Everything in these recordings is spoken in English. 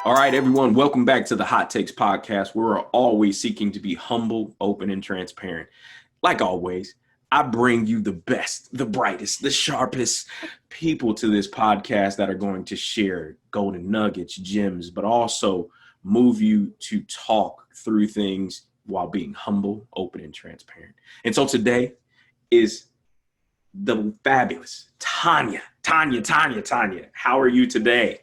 All right, everyone, welcome back to the Hot Takes podcast. We're always seeking to be humble, open, and transparent. Like always, I bring you the best, the brightest, the sharpest people to this podcast that are going to share golden nuggets, gems, but also move you to talk through things while being humble, open, and transparent. And so today is the fabulous Tanya. How are you today?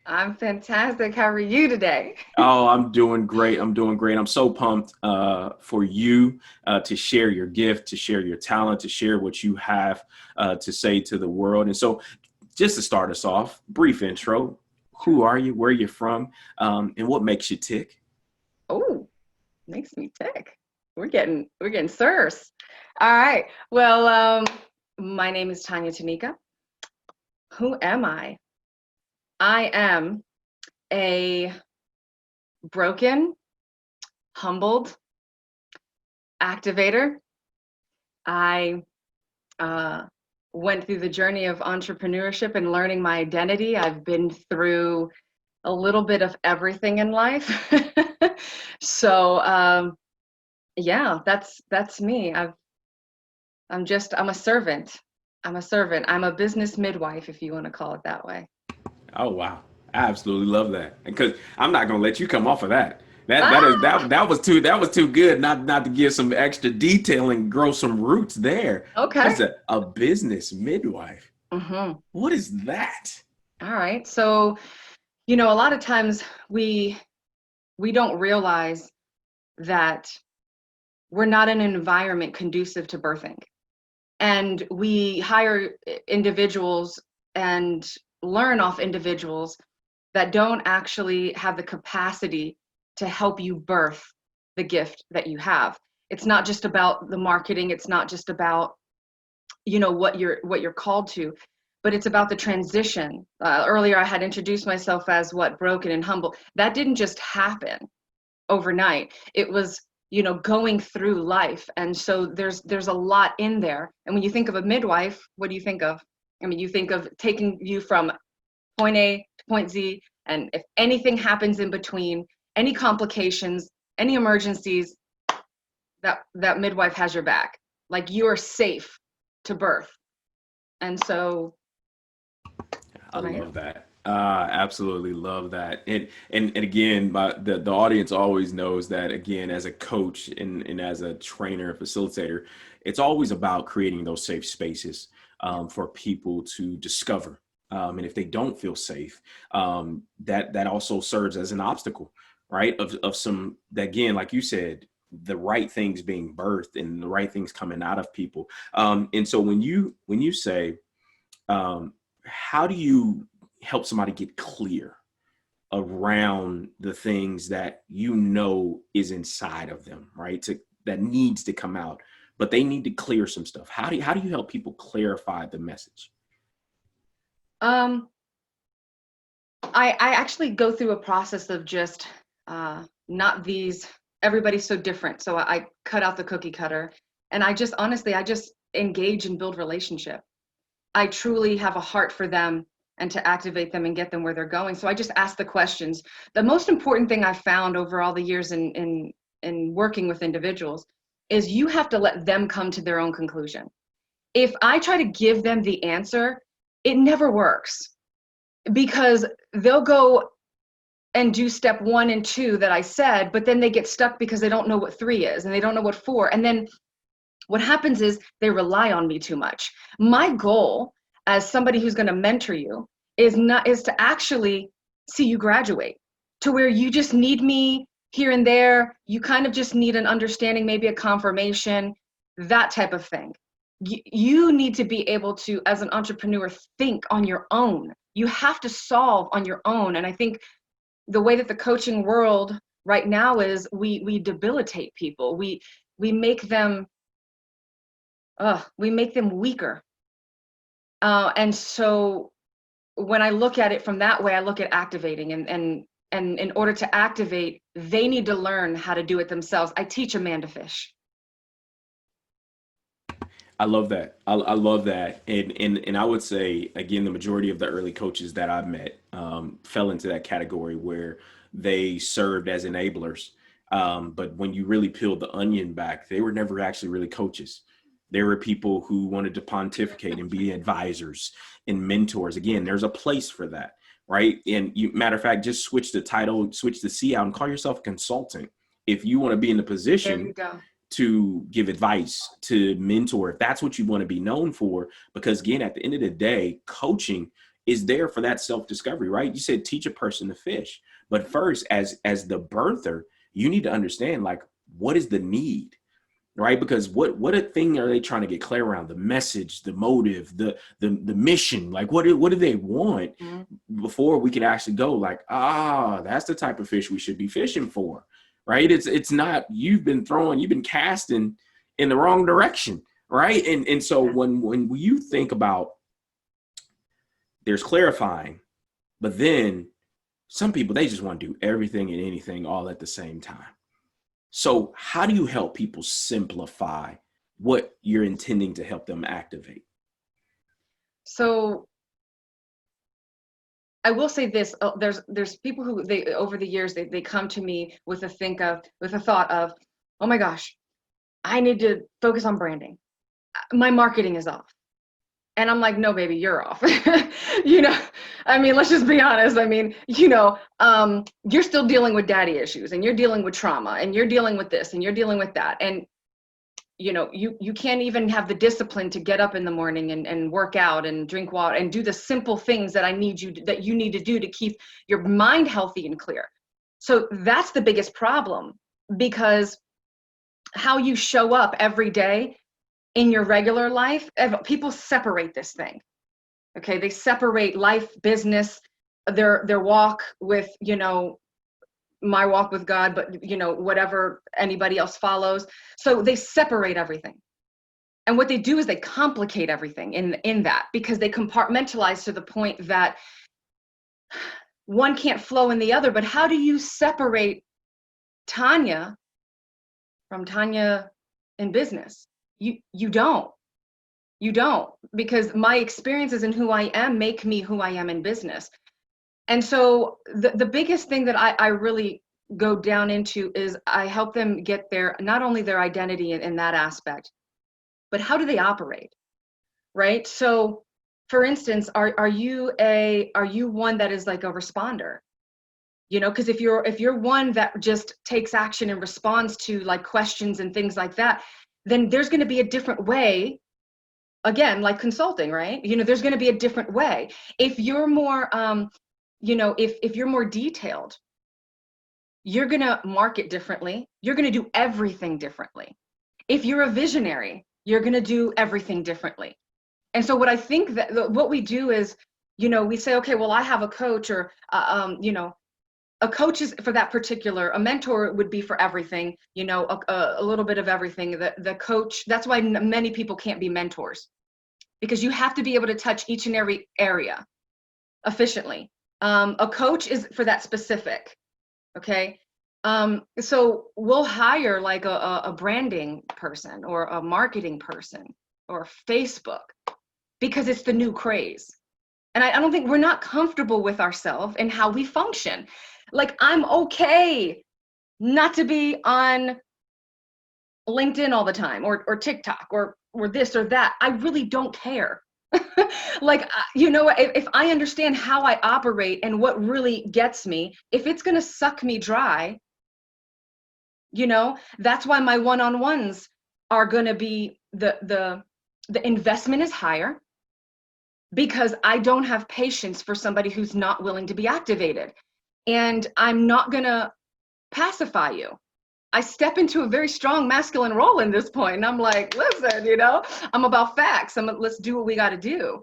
I'm fantastic. How are you today? Oh, I'm doing great. I'm so pumped for you to share your gift, to share your talent, to share what you have to say to the world. And so, just to start us off, brief intro. Who Sure. are you? Where are you from? And what makes you tick? Oh, makes me tick. We're getting serious. All right. Well, my name is Tanya Tanika. Who am I? I am a broken, humbled activator. I uh, went through the journey of entrepreneurship and learning my identity. I've been through a little bit of everything in life. So yeah, that's me. I'm a servant. I'm a servant. I'm a business midwife, if you want to call it that way. Oh wow, I absolutely love that. Because I'm not gonna let you come off of that. Ah, That was too good not to give some extra detail and grow some roots there. okay. What's a business midwife? Mm-hmm. What is that? All right. So, a lot of times we we don't realize that we're not in an environment conducive to birthing. And we hire individuals and learn off individuals that don't actually have the capacity to help you birth the gift that you have. It's not just about the marketing, it's not just about what you're called to, but it's about the transition. Earlier I had introduced myself as what, broken and humble. That didn't just happen overnight. It was, going through life. And so there's a lot in there. And when you think of a midwife, what do you think of? I mean, you think of taking you from point A to point Z, and if anything happens in between, any complications, any emergencies, that midwife has your back. Like, you're safe to birth. And so that's I what I am. love that. Absolutely love that. And again, the audience always knows that again, as a coach and as a trainer and facilitator, it's always about creating those safe spaces for people to discover. And if they don't feel safe, that also serves as an obstacle, right? Of some, again, like you said, the right things being birthed and the right things coming out of people. And so when you say um, how do you help somebody get clear around the things that you know is inside of them, right? That needs to come out, but they need to clear some stuff. How do you help people clarify the message? Um, I actually go through a process of just not these, everybody's so different. So I cut out the cookie cutter, and I just honestly, I just engage and build relationship. I truly have a heart for them and to activate them and get them where they're going. So I just ask the questions. The most important thing I've found over all the years in working with individuals is you have to let them come to their own conclusion. If I try to give them the answer, it never works, because they'll go and do step 1 and 2 that I said, but then they get stuck because they don't know what 3 is and they don't know what 4. And then what happens is they rely on me too much. My goal as somebody who's going to mentor you is to actually see you graduate to where you just need me here and there. You kind of just need an understanding, maybe a confirmation, that type of thing. You need to be able to, as an entrepreneur, think on your own. You have to solve on your own. And I think the way that the coaching world right now is, we debilitate people. We make them weaker. And so when I look at it from that way, I look at activating, and in order to activate, they need to learn how to do it themselves. I teach a man to fish. I love that. I love that. And I would say again, the majority of the early coaches that I've met fell into that category where they served as enablers. But when you really peeled the onion back, they were never actually really coaches. There were people who wanted to pontificate and be advisors and mentors. Again, there's a place for that, right? And you, matter of fact, just switch the title, switch the C out, and call yourself a consultant. If you want to be in the There you position go. to give advice, to mentor, if that's what you want to be known for. Because again, at the end of the day, coaching is there for that self-discovery, right? You said teach a person to fish. But first, as the birther, you need to understand like what is the need, right? Because what a thing are they trying to get clear around? The message, the motive, the mission. Like what do they want before we can actually go like, that's the type of fish we should be fishing for, right? It's not you've been casting in the wrong direction, right? And so when you think about there's clarifying, but then some people they just want to do everything and anything all at the same time. So how do you help people simplify what you're intending to help them activate? So I will say this: there's people who they over the years they come to me with a thought of, oh my gosh, I need to focus on branding. My marketing is off. And I'm like, no, baby, you're off. you know, I mean, let's just be honest. I mean, you're still dealing with daddy issues and you're dealing with trauma and you're dealing with this and you're dealing with that. And, you can't even have the discipline to get up in the morning and work out and drink water and do the simple things that you need to do to keep your mind healthy and clear. So that's the biggest problem, because how you show up every day in your regular life, people separate this thing. Okay, they separate life, business, their walk with, my walk with God, but whatever anybody else follows. So they separate everything. And what they do is they complicate everything in that, because they compartmentalize to the point that one can't flow in the other. But how do you separate Tanya from Tanya in business? You don't, because my experiences and who I am make me who I am in business. And so the biggest thing that I really go down into is I help them get not only their identity in that aspect, but how do they operate, right? So for instance, are you one that is like a responder? Because if you're one that just takes action and responds to like questions and things like that, then there's going to be a different way, again, like consulting, right? There's going to be a different way. If you're more, if you're more detailed, you're going to market differently. You're going to do everything differently. If you're a visionary, you're going to do everything differently. And so what I think that what we do is, we say, okay, well, I have a coach, or, a coach is for that particular, a mentor would be for everything, a little bit of everything. The coach, that's why many people can't be mentors, because you have to be able to touch each and every area efficiently. A coach is for that specific, okay? So we'll hire like a branding person or a marketing person or Facebook, because it's the new craze. And I don't think we're not comfortable with ourselves and how we function. Like, I'm okay not to be on LinkedIn all the time, or TikTok, or this or that. I really don't care. Like, if I understand how I operate and what really gets me, if it's going to suck me dry, that's why my one-on-ones are going to be the investment is higher, because I don't have patience for somebody who's not willing to be activated. And I'm not going to pacify you. I step into a very strong masculine role in this point, and I'm like, listen, I'm about facts. Let's do what we got to do.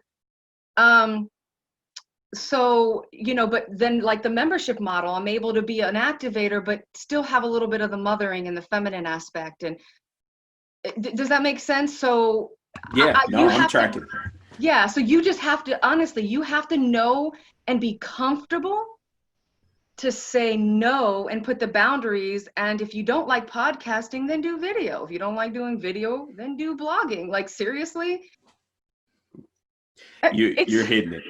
So, but then like the membership model, I'm able to be an activator, but still have a little bit of the mothering and the feminine aspect. And does that make sense? So Yeah, no, I'm tracking. Yeah. So you just have to, honestly, you have to know and be comfortable to say no and put the boundaries. And if you don't like podcasting, then do video. If you don't like doing video, then do blogging. Like, seriously, You're it's hitting it.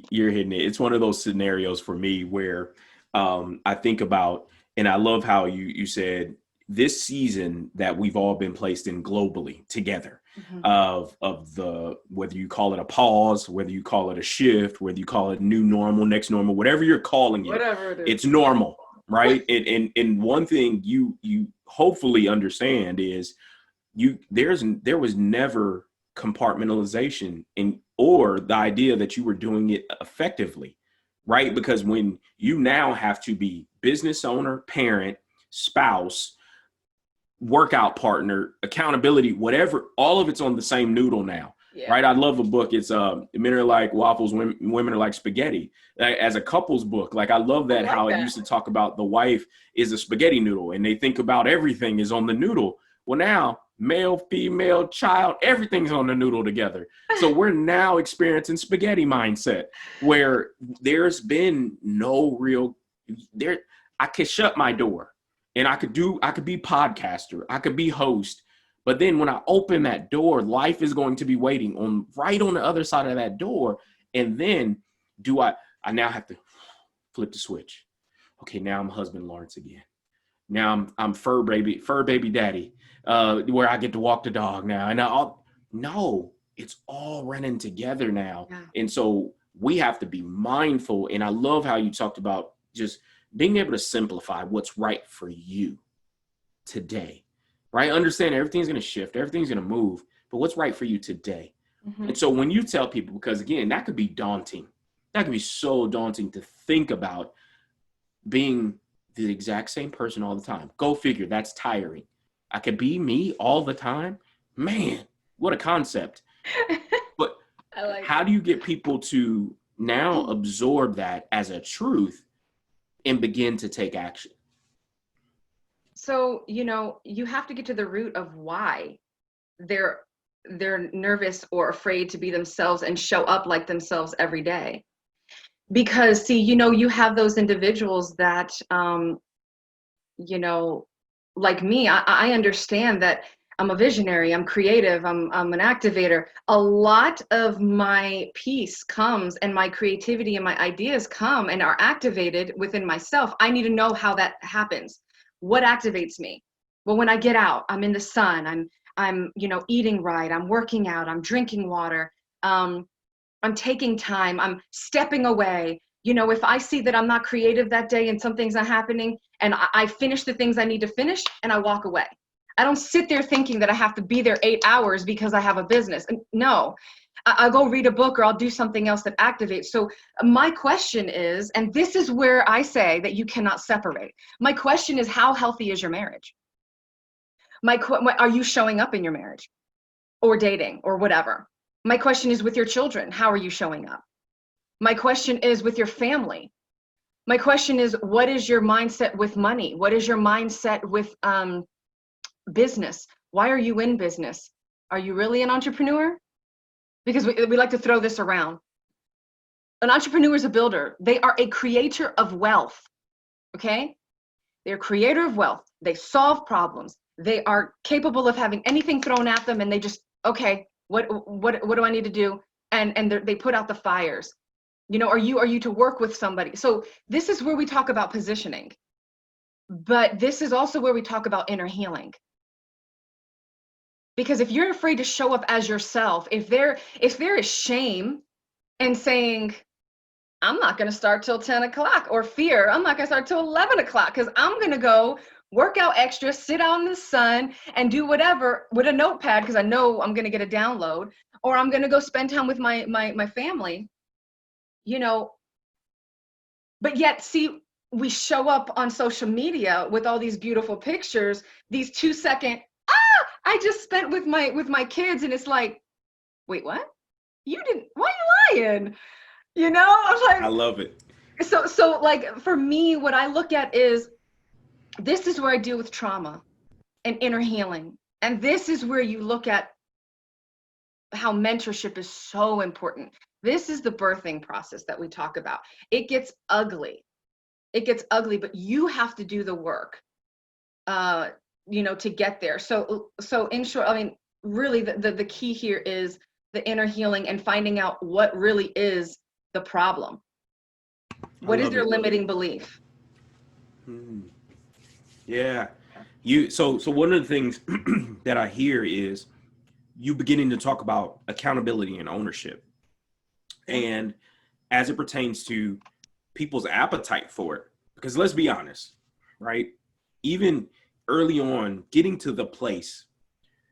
You're hitting it. It's one of those scenarios for me where I think about, and I love how you said this season that we've all been placed in globally together, Mhm. of the, whether you call it a pause, whether you call it a shift, whether you call it new normal, next normal, whatever you're calling it, Whatever it is. it's normal, right? And one thing you hopefully understand is there was never compartmentalization in, or the idea that you were doing it effectively, right? Because when you now have to be business owner, parent, spouse, workout partner, accountability, whatever, all of it's on the same noodle now. Yeah. Right. I love a book. It's Men Are Like Waffles, Women Are Like Spaghetti. As a couples book. Like, I love I that, like how it that. used to talk about the wife is a spaghetti noodle and they think about everything is on the noodle. Well, now male, female, child, everything's on the noodle together. So we're now experiencing spaghetti mindset where there's been no real there. I could shut my door and I could be podcaster, I could be host. But then when I open that door, life is going to be waiting on right on the other side of that door. And then I now have to flip the switch. Okay, now I'm husband Lawrence again. Now I'm fur baby daddy, where I get to walk the dog now. And no, it's all running together now. Yeah. And so we have to be mindful. And I love how you talked about just being able to simplify what's right for you today, right? Understand everything's going to shift, everything's going to move, but what's right for you today? Mm-hmm. And so when you tell people, because again, that could be daunting. That could be so daunting to think about being the exact same person all the time. Go figure, that's tiring. I could be me all the time. Man, what a concept. But I like how do you get people to now absorb that as a truth and begin to take action? So, you have to get to the root of why they're nervous or afraid to be themselves and show up like themselves every day. Because, see, you have those individuals that like me, I understand that I'm a visionary, I'm creative, I'm an activator. A lot of my peace comes and my creativity and my ideas come and are activated within myself. I need to know how that happens. What activates me? Well, when I get out, I'm in the sun, I'm eating right, I'm working out, I'm drinking water, I'm taking time, I'm stepping away. If I see that I'm not creative that day and something's not happening, and I finish the things I need to finish and I walk away. I don't sit there thinking that I have to be there 8 hours because I have a business. No, I'll go read a book or I'll do something else that activates. So my question is, and this is where I say that you cannot separate. My question is, how healthy is your marriage? Are you showing up in your marriage or dating or whatever? My question is, with your children, how are you showing up? My question is, with your family. My question is, what is your mindset with money? What is your mindset with business? Why are you in business? Are you really an entrepreneur? Because we like to throw this around. An entrepreneur is a builder. They are a creator of wealth, okay? They're a creator of wealth. They solve problems. They are capable of having anything thrown at them and they just, okay, what do I need to do? And they put out the fires. Are you to work with somebody? So this is where we talk about positioning, but this is also where we talk about inner healing. Because if you're afraid to show up as yourself, if there is shame in saying, I'm not going to start till 10 o'clock, or fear, I'm not going to start till 11 o'clock because I'm going to go work out extra, sit out in the sun and do whatever with a notepad because I know I'm going to get a download, or I'm going to go spend time with my family. But yet, see, we show up on social media with all these beautiful pictures, these 2-second, I just spent with my kids, and it's like, wait, what? You didn't, why are you lying? I'm I like, love it. so like, for me, what I look at is, this is where I deal with trauma and inner healing. And this is where you look at how mentorship is so important. This is the birthing process that we talk about. It gets ugly. it gets ugly, but you have to do the work, to get there. So in short, I mean, really the key here is the inner healing and finding out what really is the problem. I What is love your it. limiting belief? Yeah. So one of the things that I hear is you beginning to talk about accountability and ownership. And as it pertains to people's appetite for it, because let's be honest, right? Even early on, getting to the place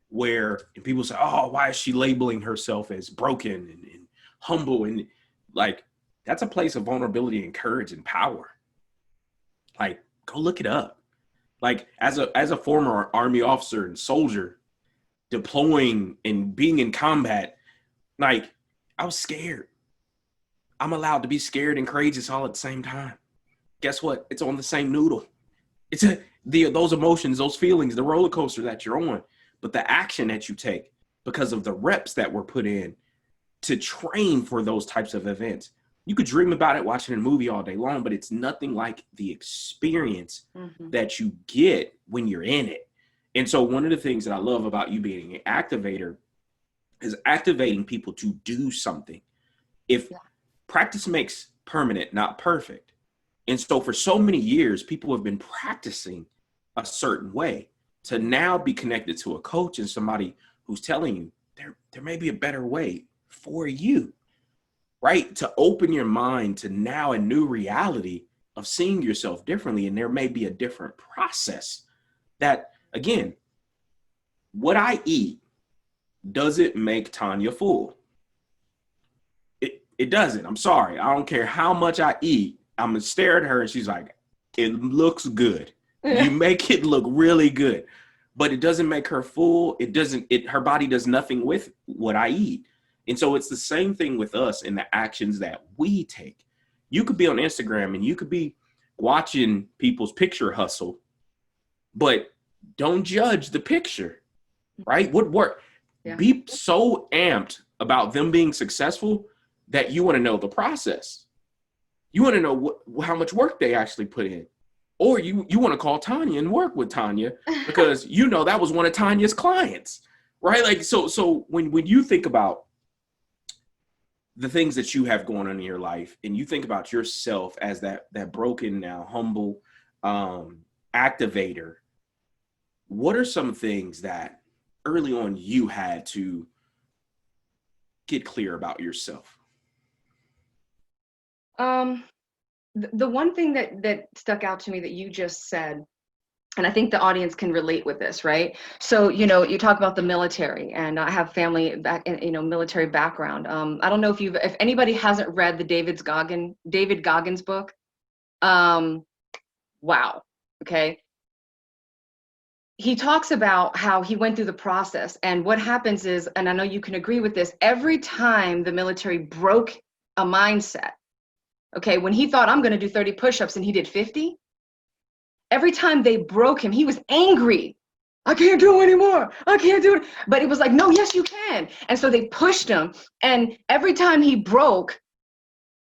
where people say, oh, why is she labeling herself as broken and humble? And like, that's a place of vulnerability and courage and power. Like, go look it up. Like, as a former Army officer and soldier, deploying and being in combat, like, I was scared. I'm allowed to be scared and courageous all at the same time. Guess what? It's on the same noodle. It's those emotions, those feelings, the roller coaster that you're on, but the action that you take because of the reps that were put in to train for those types of events. You could dream about it watching a movie all day long, but it's nothing like the experience that you get when you're in it. And so one of the things that I love about you being an activator is activating people to do something. If practice makes permanent, not perfect. And so for so many years, people have been practicing a certain way to now be connected to a coach and somebody who's telling you there may be a better way for you, right? To open your mind to now a new reality of seeing yourself differently. And there may be a different process that, again, what I eat doesn't make Tanya full. It doesn't. I'm sorry. I don't care how much I eat. I'm going to stare at her and she's like, it looks good. You make it look really good, but it doesn't make her full. Her body does nothing with what I eat. And so it's the same thing with us in the actions that we take. You could be on Instagram and you could be watching people's picture hustle, but don't judge the picture, right? What work? Yeah. Be so amped about them being successful that you want to know the process. You want to know how much work they actually put in. Or you want to call Tanya and work with Tanya because that was one of Tanya's clients, right? Like, so when you think about the things that you have going on in your life and you think about yourself as that broken, now humble activator, what are some things that early on you had to get clear about yourself? The one thing that stuck out to me that you just said, and I think the audience can relate with this, right? So, you talk about the military, and I have family back in, military background. I don't know if anybody hasn't read the David Goggins book. Wow. Okay. He talks about how he went through the process, and what happens is, and I know you can agree with this, every time the military broke a mindset, okay, when he thought I'm going to do 30 push-ups and he did 50, every time they broke him, he was angry. I can't do it anymore. I can't do it. But it was like, no, yes, you can. And so they pushed him. And every time he broke,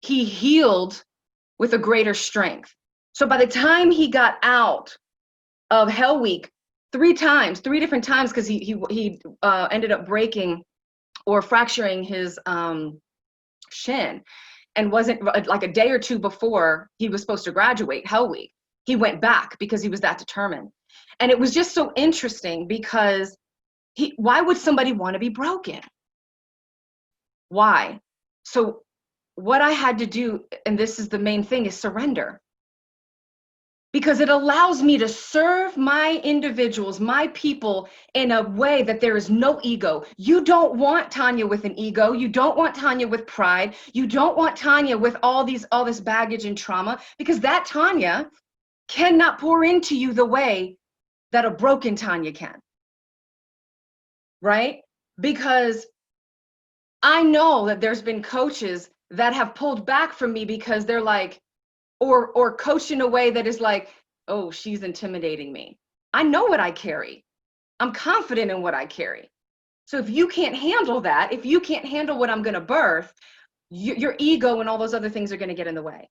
he healed with a greater strength. So by the time he got out of Hell Week, three different times, because he ended up breaking or fracturing his shin, and wasn't like a day or two before he was supposed to graduate Hell Week, he went back because he was that determined. And it was just so interesting because why would somebody want to be broken? Why? So what I had to do, and this is the main thing, is surrender. Because it allows me to serve my individuals, my people, in a way that there is no ego. You don't want Tanya with an ego. You don't want Tanya with pride. You don't want Tanya with all this baggage and trauma, because that Tanya cannot pour into you the way that a broken Tanya can. Right? Because I know that there's been coaches that have pulled back from me because they're like, or coach in a way that is like, oh, she's intimidating me. I know what I carry. I'm confident in what I carry. So if you can't handle that, if you can't handle what I'm going to birth, your ego and all those other things are going to get in the way.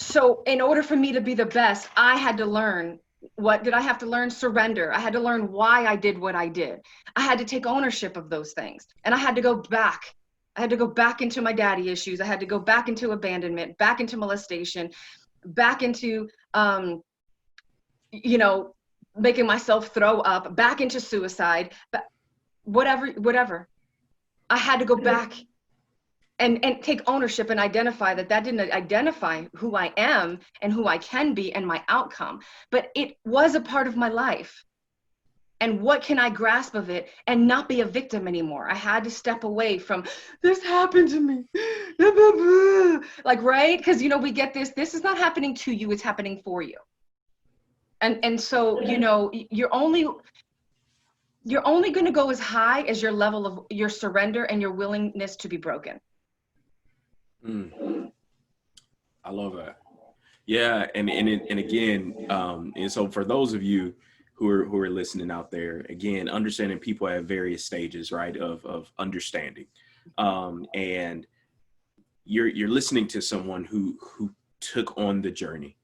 So in order for me to be the best, I had to learn. What did I have to learn? Surrender. I had to learn why I did what I did. I had to take ownership of those things. And I had to go back. I had to go back into my daddy issues. I had to go back into abandonment, back into molestation, back into, you know, making myself throw up, back into suicide, but whatever. I had to go back and take ownership and identify that didn't identify who I am and who I can be and my outcome, but it was a part of my life. And what can I grasp of it and not be a victim anymore? I had to step away from, this happened to me. Like, right? Because, you know, we get this is not happening to you, it's happening for you. And so, you know, you're only going to go as high as your level of your surrender and your willingness to be broken. I love that. Yeah, and again, and so for those of you who are listening out there, again, understanding people at various stages, right, of understanding, and you're listening to someone who took on the journey,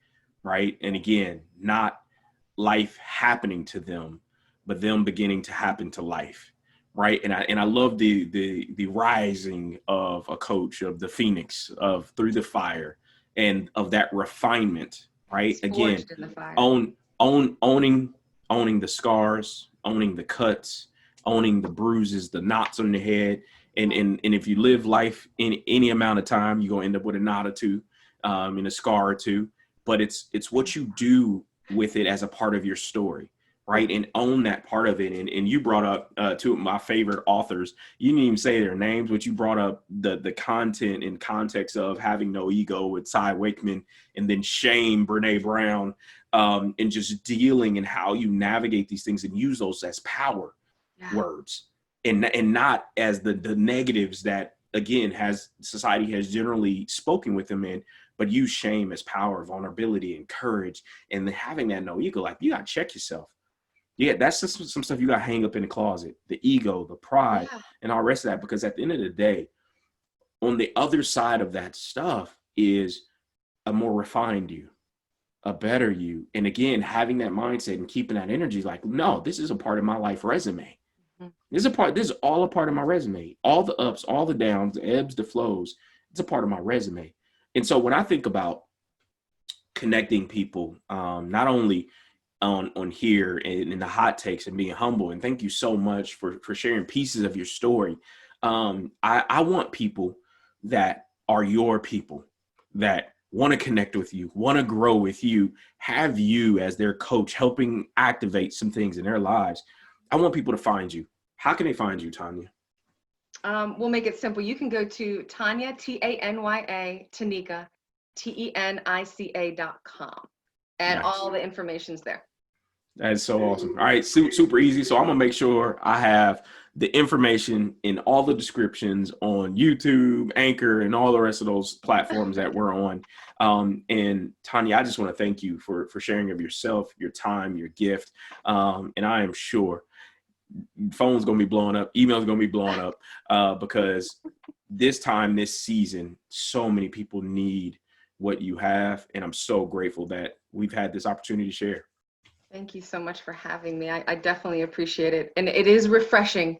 right, and again, not life happening to them, but them beginning to happen to life. Right. And I love the rising of a coach, of the phoenix, of through the fire, and of that refinement. Right. Again, owning the scars, owning the cuts, owning the bruises, the knots on the head. And if you live life in any amount of time, you're gonna end up with a knot or two, and a scar or two. But it's what you do with it as a part of your story. Right. And own that part of it. And you brought up two of my favorite authors. You didn't even say their names, but you brought up the content and context of Having No Ego with Cy Wakeman, and then Shame, Brene Brown, and just dealing and how you navigate these things and use those as power words, and not as the negatives that, again, society has generally spoken with them in, but use shame as power, vulnerability, and courage. And having that no ego, like, you got to check yourself. Yeah, that's just some stuff you got to hang up in the closet, the ego, the pride, and all the rest of that. Because at the end of the day, on the other side of that stuff is a more refined you, a better you. And again, having that mindset and keeping that energy, like, no, this is a part of my life resume. This is all a part of my resume. All the ups, all the downs, the ebbs, the flows, it's a part of my resume. And so when I think about connecting people, not only on here and in the hot takes and being humble, and thank you so much for sharing pieces of your story. I want people that are your people, that want to connect with you, want to grow with you, have you as their coach, helping activate some things in their lives. I want people to find you. How can they find you, Tanya? We'll make it simple. You can go to Tanya, Tanya, Tanika, TENICA.com. And nice. All the information's there. That's so awesome. All right, super easy. So I'm gonna make sure I have the information in all the descriptions on YouTube, Anchor, and all the rest of those platforms that we're on. And Tanya, I just want to thank you for sharing of yourself, your time, your gift. And I am sure phone's gonna be blowing up, email's gonna be blowing up, because this season, so many people need what you have, and I'm so grateful that we've had this opportunity to share. Thank you so much for having me. I definitely appreciate it. And it is refreshing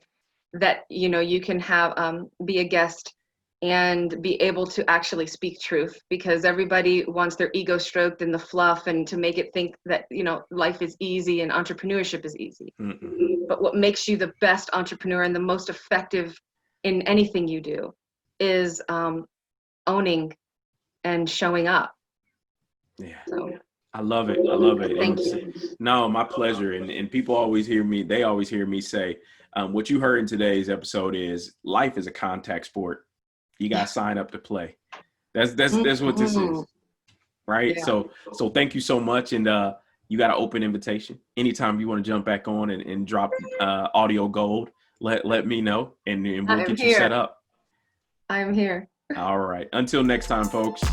that, you know, you can have be a guest and be able to actually speak truth, because everybody wants their ego stroked and the fluff, and to make it think that, you know, life is easy and entrepreneurship is easy. But what makes you the best entrepreneur and the most effective in anything you do is owning and showing up. Yeah. So. I love it. I love it. Thank you. No, my pleasure. And people always hear me say, what you heard in today's episode is life is a contact sport. You got to sign up to play. That's what this is. Right. Yeah. So thank you so much. And you got an open invitation. Anytime you want to jump back on and drop audio gold, let me know, and we'll get you set up. I'm here. All right. Until next time, folks.